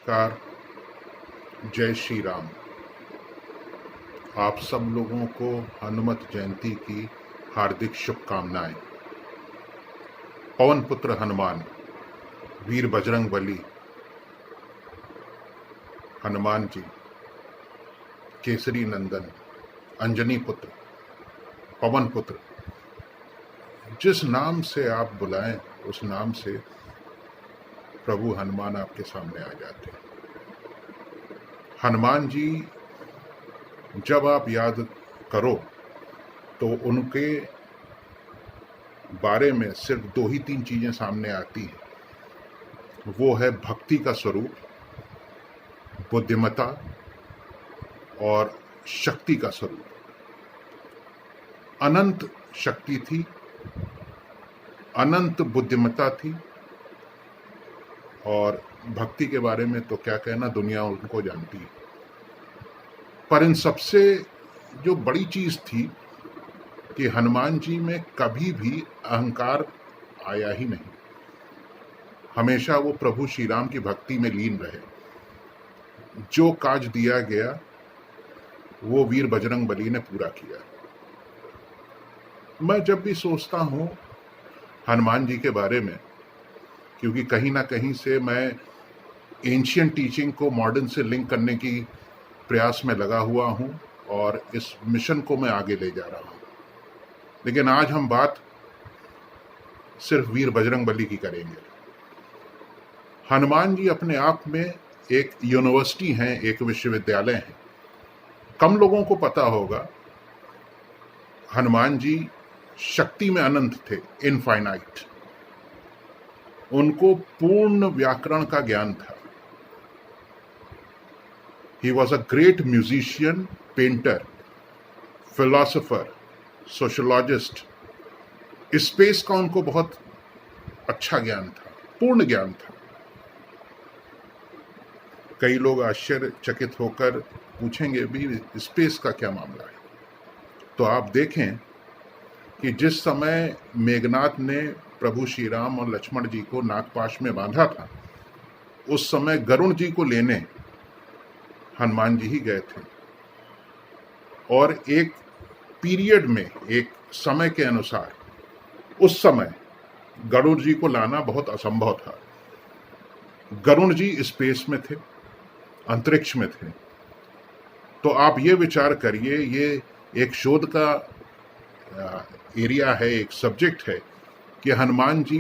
नमस्कार। जय श्री राम। आप सब लोगों को हनुमत जयंती की हार्दिक शुभकामनाएं। पवन पुत्र हनुमान, वीर बजरंग बली हनुमान जी, केसरी नंदन, अंजनी पुत्र, पवन पुत्र, जिस नाम से आप बुलाएं उस नाम से प्रभु हनुमान आपके सामने आ जाते हैं। हनुमान जी जब आप याद करो तो उनके बारे में सिर्फ 2 ही 3 चीजें सामने आती हैं। वो है भक्ति का स्वरूप, बुद्धिमता और शक्ति का स्वरूप। अनंत शक्ति थी, अनंत बुद्धिमता थी, और भक्ति के बारे में तो क्या कहना, दुनिया उनको जानती है। पर इन सबसे जो बड़ी चीज थी कि हनुमान जी में कभी भी अहंकार आया ही नहीं। हमेशा वो प्रभु श्री राम की भक्ति में लीन रहे। जो काज दिया गया वो वीर बजरंग बली ने पूरा किया। मैं जब भी सोचता हूँ हनुमान जी के बारे में, क्योंकि कहीं ना कहीं से मैं एंशियंट टीचिंग को मॉडर्न से लिंक करने की प्रयास में लगा हुआ हूँ और इस मिशन को मैं आगे ले जा रहा हूँ। लेकिन आज हम बात सिर्फ वीर बजरंग बली की करेंगे। हनुमान जी अपने आप में एक यूनिवर्सिटी हैं, एक विश्वविद्यालय हैं। कम लोगों को पता होगा हनुमान जी शक्ति में अनंत थे, इनफाइनाइट। उनको पूर्ण व्याकरण का ज्ञान था। He was a great musician, painter, philosopher, sociologist. Space का उनको बहुत अच्छा ज्ञान था, पूर्ण ज्ञान था। कई लोग आश्चर्यचकित होकर पूछेंगे भी स्पेस का क्या मामला है। तो आप देखें कि जिस समय मेघनाथ ने प्रभु श्री राम और लक्ष्मण जी को नागपाश में बांधा था, उस समय गरुण जी को लेने हनुमान जी ही गए थे। और एक पीरियड में, एक समय के अनुसार, उस समय गरुड़ जी को लाना बहुत असंभव था। गरुड़ जी स्पेस में थे, अंतरिक्ष में थे। तो आप ये विचार करिए, ये एक शोध का एरिया है, एक सब्जेक्ट है कि हनुमान जी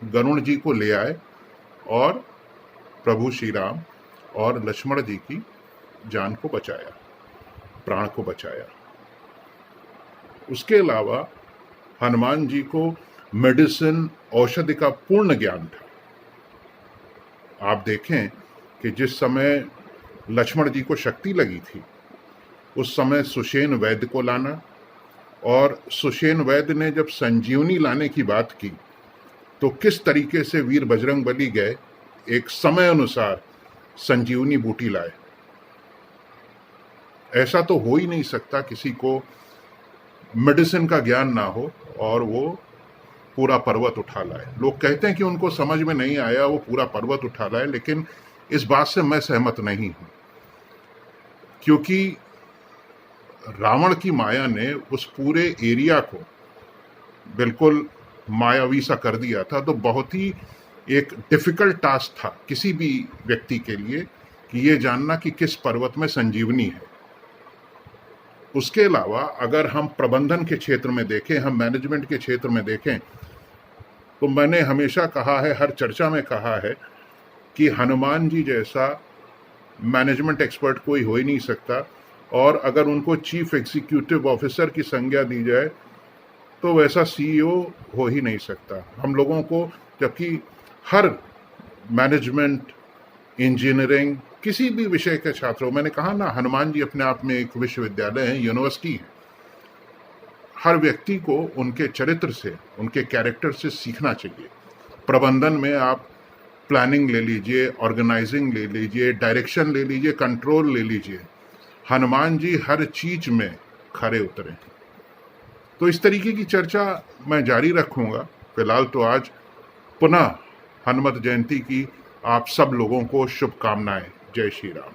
गरुड़ जी को ले आए और प्रभु श्री राम और लक्ष्मण जी की जान को बचाया, प्राण को बचाया। उसके अलावा हनुमान जी को मेडिसिन, औषधि का पूर्ण ज्ञान था। आप देखें कि जिस समय लक्ष्मण जी को शक्ति लगी थी, उस समय सुषेण वैद्य को लाना, और सुषेण वैद्य ने जब संजीवनी लाने की बात की तो किस तरीके से वीर बजरंग बली गए, एक समय अनुसार संजीवनी बूटी लाए। ऐसा तो हो ही नहीं सकता किसी को मेडिसिन का ज्ञान ना हो और वो पूरा पर्वत उठा लाए। लोग कहते हैं कि उनको समझ में नहीं आया, वो पूरा पर्वत उठा लाए, लेकिन इस बात से मैं सहमत नहीं हूं। क्योंकि रावण की माया ने उस पूरे एरिया को बिल्कुल मायावी सा कर दिया था। तो बहुत ही एक डिफिकल्ट टास्क था किसी भी व्यक्ति के लिए कि ये जानना कि किस पर्वत में संजीवनी है। उसके अलावा अगर हम प्रबंधन के क्षेत्र में देखें, हम मैनेजमेंट के क्षेत्र में देखें, तो मैंने हमेशा कहा है, हर चर्चा में कहा है कि हनुमान जी जैसा मैनेजमेंट एक्सपर्ट कोई हो ही नहीं सकता। और अगर उनको चीफ एग्जीक्यूटिव ऑफिसर की संज्ञा दी जाए तो वैसा सीईओ हो ही नहीं सकता हम लोगों को। जबकि हर मैनेजमेंट, इंजीनियरिंग, किसी भी विषय के छात्रों, मैंने कहा ना, हनुमान जी अपने आप में एक विश्वविद्यालय है, यूनिवर्सिटी है। हर व्यक्ति को उनके चरित्र से, उनके कैरेक्टर से सीखना चाहिए। प्रबंधन में आप प्लानिंग ले लीजिए, ऑर्गेनाइजिंग ले लीजिए, डायरेक्शन ले लीजिए, कंट्रोल ले लीजिए। हनुमान जी हर चीज में खरे उतरे। तो इस तरीके की चर्चा मैं जारी रखूंगा। फिलहाल तो आज पुनः हनुमत जयंती की आप सब लोगों को शुभकामनाएं। जय श्री राम।